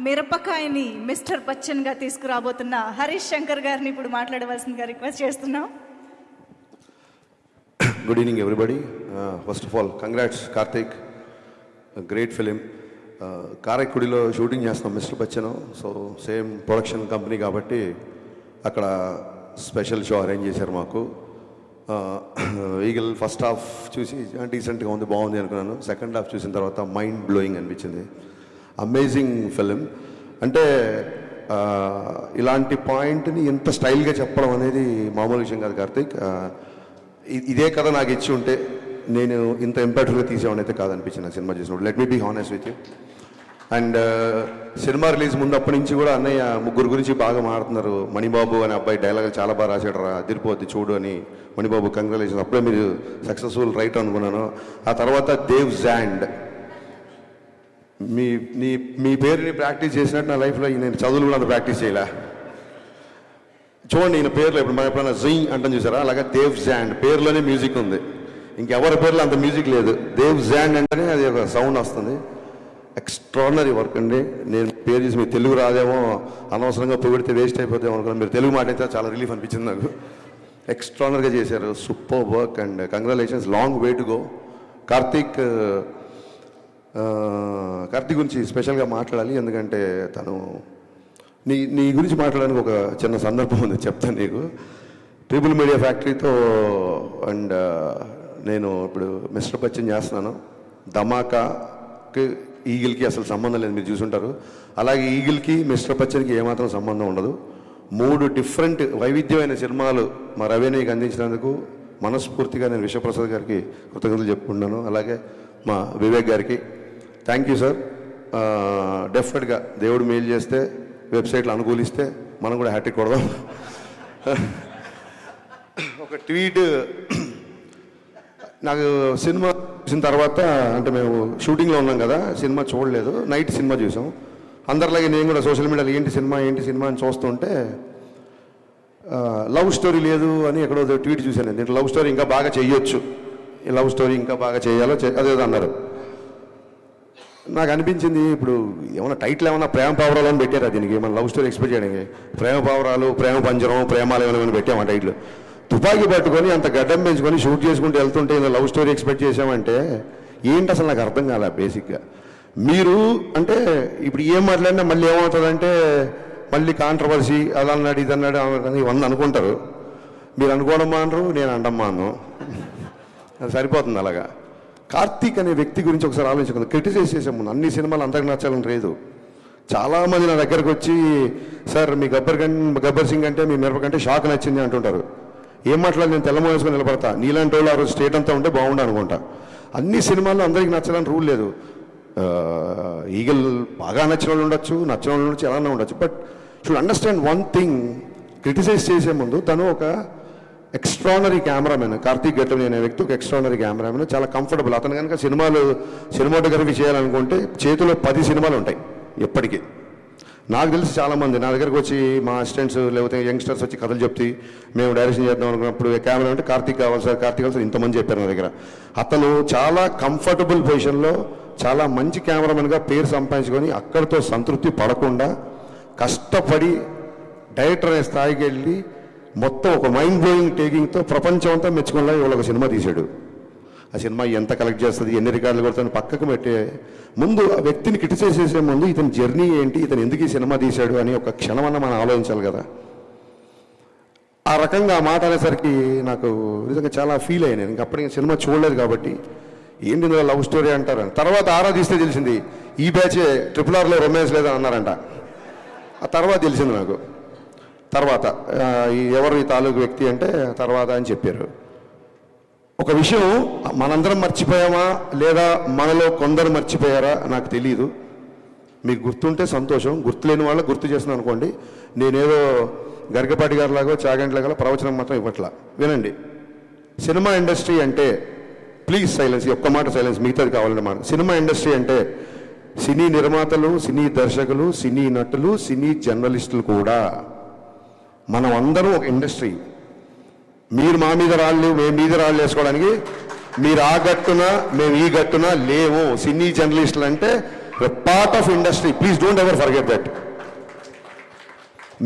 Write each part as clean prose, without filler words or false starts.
మిరపకాయని మిస్టర్ బచ్చన్ గా తీసుకురాబోతున్న హరీష్ శంకర్ గారిని ఇప్పుడు మాట్లాడవలసిందిగా రిక్వెస్ట్ చేస్తున్నాం. Good evening everybody. First of all congrats Karthik, great film. కారైక్కుడిలో షూటింగ్ చేస్తున్నాం mister Bachchan. So same production company కాబట్టి అక్కడ స్పెషల్ షో అరేంజ్ చేశారు మాకు. ఈగల్ ఫస్ట్ హాఫ్ చూసి డీసెంట్గా ఉంది, బాగుంది అనుకున్నాను. సెకండ్ హాఫ్ చూసిన తర్వాత మైండ్ బ్లోయింగ్ అనిపించింది. Amazing film. అంటే ఇలాంటి పాయింట్ని ఇంత స్టైల్గా చెప్పడం అనేది మామూలు విషయం కాదు కార్తిక్. ఇదే కథ నాకు ఇచ్చి ఉంటే నేను ఇంత ఇంపాక్ట్గా తీసేవాడిని అయితే కాదనిపించింది నాకు సినిమా చూసినప్పుడు. Let me be honest with you. And cinema release ముందు అప్పటి నుంచి కూడా అన్నయ్య ముగ్గురు గురించి బాగా మాట్లాడుతున్నారు. మణిబాబు అనే అబ్బాయి డైలాగులు చాలా బాగా రాశాడు రా, అదిరిపోద్ది చూడు అని. మణిబాబు కంగ్రాచులేషన్స్, అప్పుడే మీరు సక్సెస్ఫుల్ రైట్ అనుకున్నాను. ఆ తర్వాత దేవ్ జాండ్, మీ పేరుని ప్రాక్టీస్ చేసినట్టు నా లైఫ్లో నేను చదువులు కూడా అంత ప్రాక్టీస్ చేయలే. చూడండి ఈయన పేర్లో ఇప్పుడు మనం ఎప్పుడైనా జై అంటాం చూసారా, అలాగే దేవ్ జాండ్ పేరులోనే మ్యూజిక్ ఉంది. ఇంకెవరి పేర్లో అంత మ్యూజిక్ లేదు. దేవ్ జాండ్ అంటేనే అది ఒక సౌండ్ వస్తుంది. ఎక్స్ట్రాడినరీ వర్క్ అండి. నేను పేరు చేసి మీరు తెలుగు రాదేమో, అనవసరంగా పొగిడితే వేస్ట్ అయిపోతామో అనుకున్నాను. మీరు తెలుగు మాట అయితే చాలా రిలీఫ్ అనిపించింది నాకు. ఎక్స్ట్రాడినరీగా చేశారు, super work and congratulations. Long way to go. Karthik గురించి స్పెషల్గా మాట్లాడాలి, ఎందుకంటే తను నీ గురించి మాట్లాడడానికి ఒక చిన్న సందర్భం ఉంది, చెప్తాను నీకు. ట్రిపుల్ మీడియా ఫ్యాక్టరీతో అండ్ నేను ఇప్పుడు మిస్టర్ బచ్చన్ చేస్తున్నాను. ధమాకాకి ఈగిల్కి అసలు సంబంధం లేదు, మీరు చూసుంటారు. అలాగే ఈగిల్కి మిస్టర్ బచ్చన్కి ఏమాత్రం సంబంధం ఉండదు. 3 డిఫరెంట్ వైవిధ్యమైన సినిమాలు మా రవేణికి అందించినందుకు మనస్ఫూర్తిగా నేను విశ్వప్రసాద్ గారికి కృతజ్ఞతలు చెప్పుకుంటున్నాను. అలాగే మా వివేక్ గారికి థ్యాంక్ యూ సార్. డెఫినెట్గా దేవుడు మెయిల్ చేస్తే, వెబ్సైట్లు అనుకూలిస్తే మనం కూడా హ్యాట్రిక్ కొడదాం. ఒక ట్వీట్, నాకు సినిమా చూసిన తర్వాత, అంటే మేము షూటింగ్లో ఉన్నాం కదా, సినిమా చూడలేదు, నైట్ సినిమా చూసాం. అందరిలాగే నేను కూడా సోషల్ మీడియాలో ఏంటి సినిమా అని చూస్తుంటే లవ్ స్టోరీ లేదు అని ఎక్కడో ట్వీట్ చూశాను. దీంట్లో లవ్ స్టోరీ ఇంకా బాగా చేయొచ్చు, లవ్ స్టోరీ ఇంకా బాగా చేయాలో అదేదో అన్నారు. నాకు అనిపించింది, ఇప్పుడు ఏమన్నా టైటిల్ ఏమన్నా ప్రేమ పావురాలు అని పెట్టారా దీనికి? మన లవ్ స్టోరీ ఎక్స్పెక్ట్ చేయడానికి ప్రేమ పావురాలు, ప్రేమ పంజరం, ప్రేమాలు ఏమైనా పెట్టామా టైటిల్? తుపాకీ పట్టుకొని అంత గడ్డం పెంచుకొని షూట్ చేసుకుంటూ వెళ్తుంటే ఇలా లవ్ స్టోరీ ఎక్స్పెక్ట్ చేసామంటే ఏంటి అసలు నాకు అర్థం కాలే బేసిక్గా. మీరు అంటే ఇప్పుడు ఏం మాట్లాడినా మళ్ళీ ఏమవుతుందంటే మళ్ళీ కాంట్రవర్సీ, అలా అన్నాడు ఇది అన్నాడు ఇవన్నీ అనుకుంటారు. మీరు అనుకోవడం మానరు, నేను అనడం మాను, అది సరిపోతుంది. అలాగా కార్తీక్ అనే వ్యక్తి గురించి ఒకసారి ఆలోచించుకుంది. క్రిటిసైజ్ చేసే ముందు అన్ని సినిమాలు అందరికి నచ్చాలని లేదు. చాలామంది నా దగ్గరకు వచ్చి సార్ మీ గబ్బర్ సింగ్ అంటే మీ మిరప కంటే షాక్ నచ్చింది అంటుంటారు. ఏం మాట్లాడి నేను తెల్లమో వేసుకొని నిలబడతా. నీలాంటి వాళ్ళు ఆ రోజు స్టేట్ అంతా ఉంటే బాగుండు అనుకుంటా. అన్ని సినిమాల్లో అందరికి నచ్చాలని రూల్ లేదు. ఈగల్ బాగా నచ్చిన వాళ్ళు ఉండొచ్చు, నచ్చిన వాళ్ళు ఉండొచ్చు, ఎలా ఉండొచ్చు. But should understand one thing, criticize చేసే ముందు తను ఒక ఎక్స్ట్రానరీ కెమెరామెన్. కార్తీక్ గెట్టం అనే వ్యక్తి ఒక ఎక్స్ట్రానరీ కెమెరామెన్, చాలా కంఫర్టబుల్. అతను కనుక సినిమాటోగ్రఫీ చేయాలనుకుంటే చేతిలో 10 సినిమాలు ఉంటాయి ఎప్పటికీ. నాకు తెలిసి చాలామంది నా దగ్గరకు వచ్చి మా అసిస్టెంట్స్ లేకపోతే యంగ్స్టర్స్ వచ్చి కథలు చెప్తే మేము డైరెక్షన్ చేద్దాం అనుకున్నప్పుడు కెమెరా అంటే కార్తీక్ కావాలి సార్ ఇంతమంది చెప్పారు నా దగ్గర. అతను చాలా కంఫర్టబుల్ పొజిషన్లో చాలా మంచి కెమెరామెన్గా పేరు సంపాదించుకొని అక్కడితో సంతృప్తి పడకుండా కష్టపడి డైరెక్టర్ అనే స్థాయికి వెళ్ళి మొత్తం ఒక మైండ్ బ్లోయింగ్ టేకింగ్తో ప్రపంచం అంతా మెచ్చుకునేలా ఇవాళ ఒక సినిమా తీశాడు. ఆ సినిమా ఎంత కలెక్ట్ చేస్తుంది, ఎన్ని రికార్డులు కొడుతుంది పక్కకు పెట్టే ముందు ఆ వ్యక్తిని క్రిటిసైజ్ చేసే ముందు ఇతని జర్నీ ఏంటి, ఇతను ఎందుకు ఈ సినిమా తీశాడు అని ఒక క్షణమన్నా మనం ఆలోచించాలి కదా. ఆ రకంగా ఆ మాట అనేసరికి నాకు నిజంగా చాలా ఫీల్ అయ్యాను. ఇంకా అప్పటికి సినిమా చూడలేదు కాబట్టి ఏంటి లవ్ స్టోరీ అంటారు. తర్వాత ఆరాధిస్తే తెలిసింది ఈ బ్యాచే RRRలో రొమాన్స్ లేదని అన్నారంట. ఆ తర్వాత తెలిసింది నాకు. తర్వాత ఎవరు ఈ తాలూకు వ్యక్తి అంటే తర్వాత అని చెప్పారు. ఒక విషయం మనందరం మర్చిపోయామా లేదా మనలో కొందరు మర్చిపోయారా నాకు తెలియదు. మీకు గుర్తుంటే సంతోషం, గుర్తులేని వాళ్ళకి గుర్తు చేస్తున్నాను అనుకోండి. నేనేదో గరికపాటి గారిలాగో చాగంటిలాగా ప్రవచనం మాత్రం ఇవ్వట్లా. వినండి, సినిమా ఇండస్ట్రీ అంటే ప్లీజ్ సైలెన్స్, ఒక్క మాట సైలెన్స్, మిగతాది కావాలన్నమాట. సినిమా ఇండస్ట్రీ అంటే సినీ నిర్మాతలు, సినీ దర్శకులు, సినీ నటులు, సినీ జర్నలిస్టులు కూడా మనం అందరం ఒక ఇండస్ట్రీ. మీరు మా మీద రాళ్ళు, మేము మీద రాళ్ళు వేసుకోవడానికి మీరు ఆ గట్టున మేము ఈ గట్టున లేవు. సినీ జర్నలిస్టులు అంటే part of industry. Please don't ever forget that.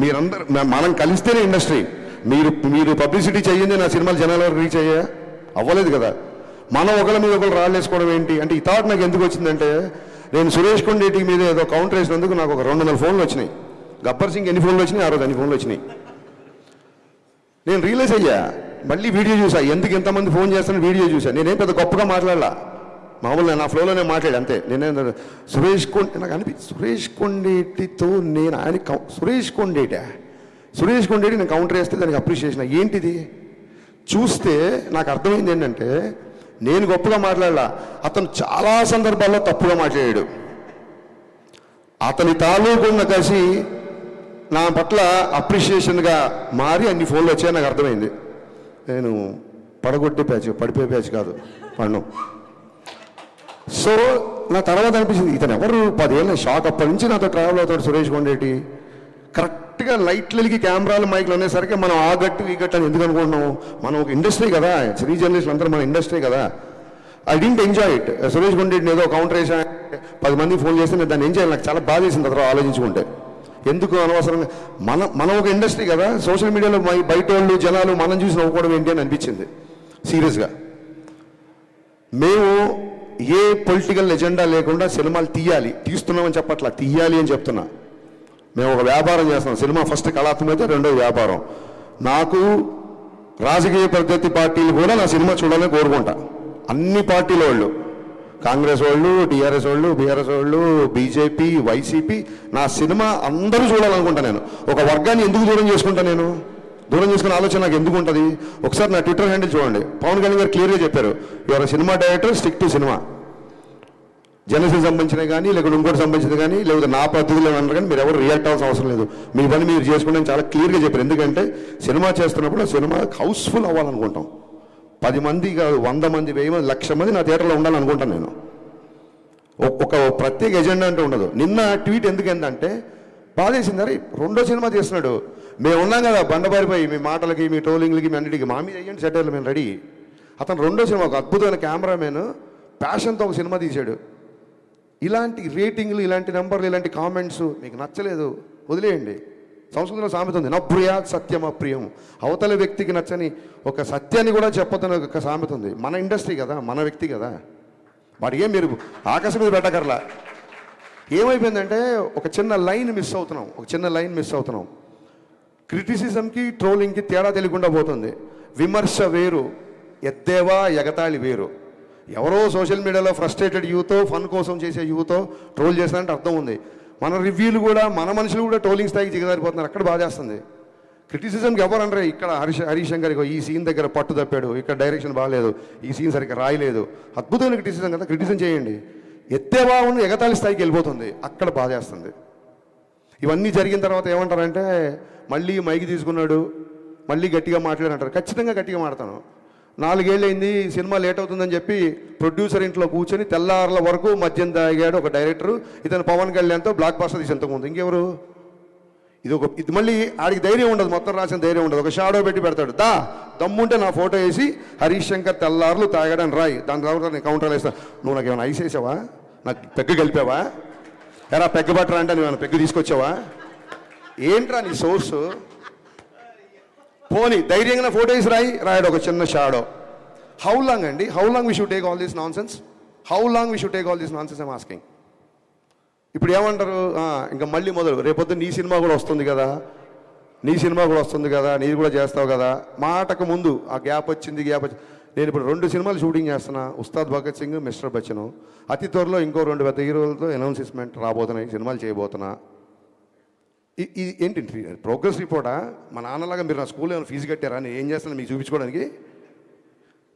మీరందరూ మనం కలిస్తేనే ఇండస్ట్రీ. మీరు పబ్లిసిటీ చేయండి, నా సినిమాలు జనాల వరకు రీచ్ అయ్యా అవ్వలేదు కదా. మనం ఒకరి మీద ఒకరు రాళ్ళేసుకోవడం ఏంటి అంటే ఈ థాట్ నాకు ఎందుకు వచ్చిందంటే, నేను సురేష్ కొండేటి మీద ఏదో కౌంటర్ వేసినందుకు నాకు ఒక 200 ఫోన్లు వచ్చినాయి. గబ్బర్ సింగ్ ఎన్ని ఫోన్లు వచ్చినాయి, ఆ రోజు అన్ని ఫోన్లు వచ్చినాయి. నేను రియలైజ్ అయ్యా, మళ్ళీ వీడియో చూసా, ఎందుకు ఎంతమంది ఫోన్ చేస్తాను వీడియో చూసా. నేనేం పెద్ద గొప్పగా మాట్లాడలా, మామూలుగా నా ఫ్లోలోనే మాట్లాడి అంతే. నేనే నాకు సురేష్ కొండేటితో నేను ఆయన సురేష్ కొండేటి నేను కౌంటర్ వేస్తే దానికి అప్రిషియేషన్ ఏంటిది చూస్తే నాకు అర్థమైంది ఏంటంటే, నేను గొప్పగా మాట్లాడలా, అతను చాలా సందర్భాల్లో తప్పుగా మాట్లాడాడు. అతని తాలూకున్న కసి నా పట్ల అప్రిషియేషన్గా మారి అన్ని ఫోన్లు వచ్చాయని నాకు అర్థమైంది. నేను పడగొట్టే ప్యాచ్, పడిపోయే ప్యాచ్ కాదు పన్ను. సో నా తర్వాత అనిపించింది, ఇతను ఎవరు 10 ఏళ్ళ షాక్. అప్పటి నుంచి నాతో ట్రావెల్ అవుతాడు సురేష్ కొండేటి. కరెక్ట్గా లైట్లకి కెమెరాలు మైక్లు అనేసరికి మనం ఆ గట్టు ఈ గట్టు అని ఎందుకు అనుకుంటున్నాం? మనం ఒక ఇండస్ట్రీ కదా, సినీ జర్నలిస్టులు అందరూ మన ఇండస్ట్రీ కదా. I didn't enjoy it. Suresh కొండేటిని ఏదో కౌంటర్ వేసా 10 మంది ఫోన్ చేస్తే నేను దాన్ని ఎంజాయ్, నాకు చాలా బాధ చేసింది తర్వాత ఆలోచించుకుంటే. ఎందుకు అనవసరంగా మనం ఒక ఇండస్ట్రీ కదా, సోషల్ మీడియాలో బయట వాళ్ళు జనాలు మనం చూసి నవ్వుకోవడం ఏంటి అని అనిపించింది సీరియస్గా. మేము ఏ పొలిటికల్ ఎజెండా లేకుండా సినిమాలు తీస్తున్నామని చెప్పట్లా, తీయాలి అని చెప్తున్నా. మేము ఒక వ్యాపారం చేస్తున్నాం. సినిమా ఫస్ట్ కళాత్మకత, రెండో వ్యాపారం. నాకు రాజకీయ పద్ధతి పార్టీలు కూడా నా సినిమా చూడాలని కోరుకుంటా. అన్ని పార్టీల వాళ్ళు, కాంగ్రెస్ వాళ్ళు, టీఆర్ఎస్ వాళ్ళు, బీఆర్ఎస్ వాళ్ళు, బీజేపీ, వైసీపీ, నా సినిమా అందరూ చూడాలనుకుంటా. నేను ఒక వర్గాన్ని ఎందుకు దూరం చేసుకుంటా? నేను దూరం చేసుకునే ఆలోచన నాకు ఎందుకు ఉంటుంది? ఒకసారి నా ట్విట్టర్ హ్యాండిల్ చూడండి. పవన్ కళ్యాణ్ గారు క్లియర్గా చెప్పారు, your cinema director, stick to cinema. Janasena సంబంధించినవి కానీ, లేకపోతే ఇంకోటి సంబంధించినది కానీ, లేకపోతే నా పద్ధతిలో అన్నారు కానీ మీరు ఎవరు రియాక్ట్ అవ్వాల్సిన అవసరం లేదు. మీ పని మీరు చేసుకుంటే చాలా క్లియర్గా చెప్పారు. ఎందుకంటే సినిమా చేస్తున్నప్పుడు ఆ సినిమా హౌస్ఫుల్ అవ్వాలనుకుంటాం. 10 మంది కాదు, 100 మంది, 1000 మంది, 1,00,000 మంది నా థియేటర్లో ఉండాలనుకుంటాను నేను. ఒక ప్రత్యేక ఎజెండా అంటే ఉండదు. నిన్న ట్వీట్ ఎందుకంటే బాధేసింది, అరే రెండో సినిమా చేస్తున్నాడు, మేము ఉన్నాం కదా బండబారిపోయి మీ మాటలకి, మీ ట్రోలింగ్లకి, మీ అన్నిటికీ మా మీద వేయండి సెటైర్లు, మేము రెడీ. అతను రెండో సినిమా, ఒక అద్భుతమైన కెమెరామెన్ ప్యాషన్తో ఒక సినిమా తీశాడు. ఇలాంటి రేటింగ్లు, ఇలాంటి నెంబర్లు, ఇలాంటి కామెంట్స్ మీకు నచ్చలేదు వదిలేయండి. సంస్కృతంలో సామెత ఉంది, నా ప్రియాత్ సత్యం అప్రియం. అవతల వ్యక్తికి నచ్చని ఒక సత్యాన్ని కూడా చెప్పొద్దని ఒక సామెత ఉంది. మన ఇండస్ట్రీ కదా, మన వ్యక్తి కదా, వాడికి ఏం మీరు ఆకాశం మీద పెట్టకర్లా. ఏమైపోయిందంటే ఒక చిన్న లైన్ మిస్ అవుతున్నాం. క్రిటిసిజంకి, ట్రోలింగ్కి తేడా తెలియకుండా పోతుంది. విమర్శ వేరు, ఎద్దేవా ఎగతాళి వేరు. ఎవరో సోషల్ మీడియాలో ఫ్రస్ట్రేటెడ్ యూతో, ఫన్ కోసం చేసే యూతో ట్రోల్ చేస్తారంటే అర్థం ఉంది. మన రివ్యూలు కూడా, మన మనుషులు కూడా ట్రోలింగ్ స్థాయికి దిగజారిపోతున్నారు. అక్కడ బాధ చేస్తుంది. క్రిటిసిజంకి ఎవరు అనరే, ఇక్కడ హరీష్ శంకర్ ఈ సీన్ దగ్గర పట్టు తప్పాడు, ఇక్కడ డైరెక్షన్ బాగాలేదు, ఈ సీన్ సరిగ్గా రాయలేదు. అద్భుతమైన క్రిటిసిజం కదా, క్రిటిసిజం చేయండి. ఎత్తేవా ఉన్న ఎగతాళి స్థాయికి వెళ్ళిపోతుంది, అక్కడ బాధ చేస్తుంది. ఇవన్నీ జరిగిన తర్వాత ఏమంటారంటే, మళ్ళీ మైకి తీసుకున్నాడు, మళ్ళీ గట్టిగా మాట్లాడంటారు. ఖచ్చితంగా గట్టిగా మాడతాను. 4 ఏళ్ళు అయింది, సినిమా లేట్ అవుతుందని చెప్పి ప్రొడ్యూసర్ ఇంట్లో కూర్చొని తెల్లార్ల వరకు మద్యం తాగాడు ఒక డైరెక్టర్. ఇతను పవన్ కళ్యాణ్తో బ్లాక్ బాస్టర్ తీసి ఎంతకుముందు ఇంకెవరు? ఇది మళ్ళీ ఆడికి ధైర్యం ఉండదు, మొత్తం రాసిన ధైర్యం ఉండదు. ఒక షాడో పెట్టి పెడతాడు, దమ్ముంటే నా ఫోటో వేసి హరీష్ శంకర్ తెల్లార్లు తాగాడని రాయి, దాని తర్వాత నేను కౌంటర్లు వేస్తాను. నువ్వు నాకు ఏమైనా ఐస్ వేసావా? నాకు పెగ్గు కలిపావా? ఎరా పెగ్గు పట్టరా అంటే నువ్వు పెగ్గు తీసుకొచ్చావా? ఏంట్రా నీ సోర్సు? పోనీ ధైర్యంగా ఫోటో వేసి రాయడు ఒక చిన్న shadow. How long we should take all this nonsense? I'm asking. ఇప్పుడు ఏమంటారు, ఇంకా మళ్ళీ మొదలు, రేపొద్దు నీ సినిమా కూడా వస్తుంది కదా, నీది కూడా చేస్తావు కదా. మాటకు ముందు ఆ గ్యాప్ వచ్చింది. నేను ఇప్పుడు 2 సినిమాలు షూటింగ్ చేస్తున్నా, ఉస్తాద్ భగత్ సింగ్, మిస్టర్ బచ్చన్. అతి త్వరలో ఇంకో 2 పెద్ద హీరోలతో అనౌన్స్మెంట్ రాబోతున్నాయి, సినిమాలు చేయబోతున్నా. ఇది ఏంటి ప్రోగ్రెస్ రిపోర్టా? మా నాన్నలాగా మీరు నా స్కూల్లో ఏమైనా ఫీజు కట్టారా? నేను ఏం చేస్తాను మీకు చూపించుకోవడానికి?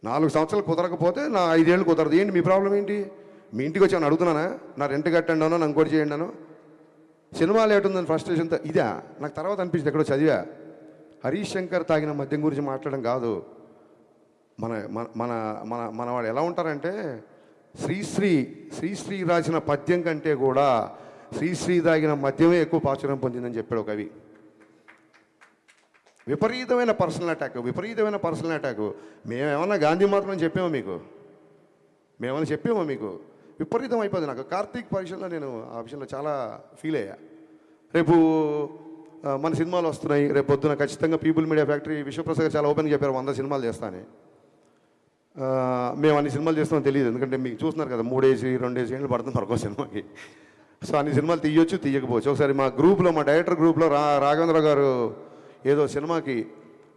4 సంవత్సరాలు కుదరకపోతే నా 5 ఏళ్ళు కుదరదు. ఏంటి మీ ప్రాబ్లం ఏంటి? మీ ఇంటికి వచ్చి అడుగుతున్నానా? నా రెంట్ కట్టండి అన్నా, నాకు ఇంకోటి చేయండి అను. సినిమా లేట్ ఉందని ఫ్రస్ట్రేషన్తో ఇదా నాకు తర్వాత అనిపించింది. ఎక్కడో చదివా, హరీష్ శంకర్ తాగిన మద్యం గురించి మాట్లాడడం కాదు. మన మన మన మన వాడు ఎలా ఉంటారంటే, శ్రీశ్రీ రాసిన పద్యం కంటే కూడా శ్రీశ్రీ తాగిన మద్యమే ఎక్కువ ప్రాచుర్యం పొందిందని చెప్పాడు కవి. విపరీతమైన పర్సనల్ అటాక్. మేమేమన్నా గాంధీ మాత్రం చెప్పామో మీకు? విపరీతం అయిపోయింది నాకు. కార్తీక్ పరీక్షలో నేను ఆ విషయంలో చాలా ఫీల్ అయ్యా. రేపు మన సినిమాలు వస్తున్నాయి, రేపు పొద్దున ఖచ్చితంగా పీపుల్ మీడియా ఫ్యాక్టరీ విశ్వప్రసాద్ గారు చాలా ఓపెన్గా చెప్పారు 100 సినిమాలు చేస్తానని. మేము అన్ని సినిమాలు చేస్తామని తెలియదు, ఎందుకంటే మీకు చూస్తున్నారు కదా 3 ఏళ్ళు 2 ఏళ్ళు పడుతుంది మరొక సినిమాకి. సో అన్ని సినిమాలు తీయొచ్చు తీయకపోవచ్చు. ఒకసారి మా గ్రూప్లో, మా డైరెక్టర్ గ్రూప్లో రాఘవేంద్ర గారు ఏదో సినిమాకి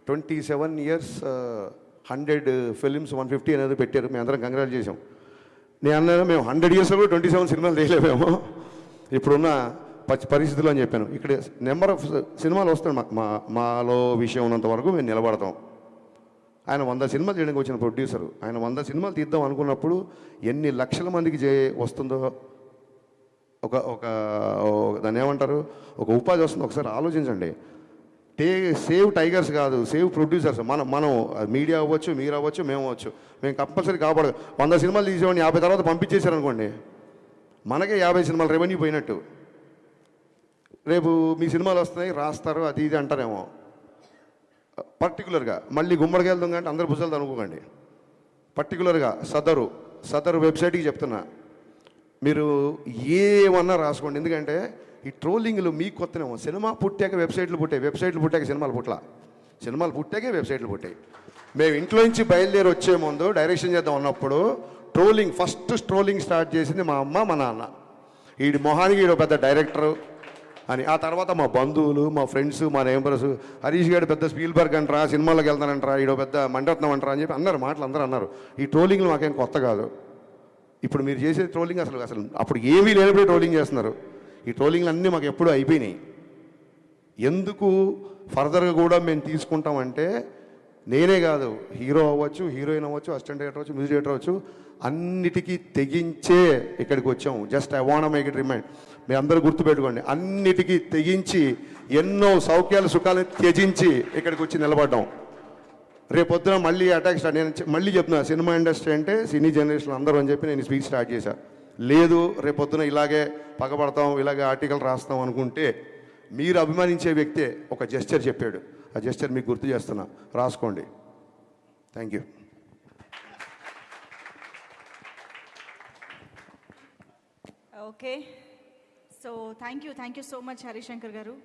27 years 100 films 150 అనేది పెట్టారు. మేము అందరం కంగ్రాట్ చేసాం. నేను అన్నాను మేము 100 yearsలో కూడా 27 సినిమాలు తీయలేమేమో ఇప్పుడున్న పరిస్థితులు అని చెప్పాను. ఇక్కడ నెంబర్ ఆఫ్ సినిమాలు వస్తాయి, మాలో విషయం ఉన్నంత వరకు మేము నిలబడతాం. ఆయన 100 సినిమాలు చేయడానికి వచ్చిన ప్రొడ్యూసరు, ఆయన 100 సినిమాలు తీద్దాం అనుకున్నప్పుడు ఎన్ని లక్షల మందికి వస్తుందో, ఒక దాన్ని ఏమంటారు, ఒక ఉపాధి వస్తుందో ఒకసారి ఆలోచించండి. సేవ్ టైగర్స్ కాదు, సేవ్ ప్రొడ్యూసర్స్. మనం మీడియా అవ్వచ్చు, మీరు అవ్వచ్చు, మేము అవ్వచ్చు. మేము కంపల్సరీ కాపాడు. 100 సినిమాలు తీసేవాడిని 50 తర్వాత పంపించేశారు అనుకోండి, మనకే 50 సినిమాలు రెవెన్యూ పోయినట్టు. రేపు మీ సినిమాలు వస్తున్నాయి, రాస్తారు, అది ఇది అంటారేమో. పర్టికులర్గా మళ్ళీ గుమ్మడికి వెళ్దాం అంటే అందరు భుజాలు అనుకోకండి. పర్టికులర్గా సదరు వెబ్సైట్కి చెప్తున్నా, మీరు ఏమన్నా రాసుకోండి. ఎందుకంటే ఈ ట్రోలింగ్లు మీకు కొత్తనేమో. సినిమా పుట్టాక వెబ్సైట్లు పుట్టాక సినిమాలు పుట్టాకే వెబ్సైట్లు పుట్టాయి. మేము ఇంట్లో నుంచి బయలుదేరి వచ్చే ముందు డైరెక్షన్ చేద్దాం అన్నప్పుడు ఫస్ట్ ట్రోలింగ్ స్టార్ట్ చేసింది మా అమ్మ, మా నాన్న. వీడి మొహానికి వీడు పెద్ద డైరెక్టరు అని. ఆ తర్వాత మా బంధువులు, మా ఫ్రెండ్స్, మా నేబర్స్, హరీష్ గారు పెద్ద స్పీల్బర్గ్ అంటారా, సినిమాలకు వెళ్తానంటారా, ఈడో పెద్ద మండరత్నం అంటారా అని చెప్పి అన్నారు. మాటలు అందరూ అన్నారు. ఈ ట్రోలింగ్లు మాకేం కొత్త కాదు. ఇప్పుడు మీరు చేసే ట్రోలింగ్ అసలు అప్పుడు ఏమీ లేనప్పుడే ట్రోలింగ్ చేస్తున్నారు. ఈ ట్రోలింగ్లు అన్నీ మాకు ఎప్పుడూ అయిపోయినాయి. ఎందుకు ఫర్దర్గా కూడా మేము తీసుకుంటామంటే, నేనే కాదు, హీరో అవ్వచ్చు, హీరోయిన్ అవ్వచ్చు, అసిస్టెంట్ డైరెక్టర్ అవ్వచ్చు, మ్యూజిక్ డైరెక్టర్ అవ్వచ్చు, అన్నిటికీ తెగించే ఇక్కడికి వచ్చాము. Just I want make it remind. మీరు అందరూ గుర్తుపెట్టుకోండి, అన్నిటికీ తెగించి ఎన్నో సౌఖ్యాలు సుఖాలను త్యజించి ఇక్కడికి వచ్చి నిలబడ్డాం. రేపొద్దున మళ్ళీ అటాక్ స్టార్ట్. నేను మళ్ళీ చెప్తున్నా, సినిమా ఇండస్ట్రీ అంటే సినీ జనరేషన్ అందరూ అని చెప్పి నేను స్పీచ్ స్టార్ట్ చేశాను. లేదు రేపొద్దున ఇలాగే పగబడతాం, ఇలాగే ఆర్టికల్ రాస్తాం అనుకుంటే, మీరు అభిమానించే వ్యక్తే ఒక జెస్చర్ చెప్పాడు. ఆ జెస్చర్ మీకు గుర్తు చేస్తున్నా, రాసుకోండి. Thank you. Okay, so thank you so much Harishankar గారు.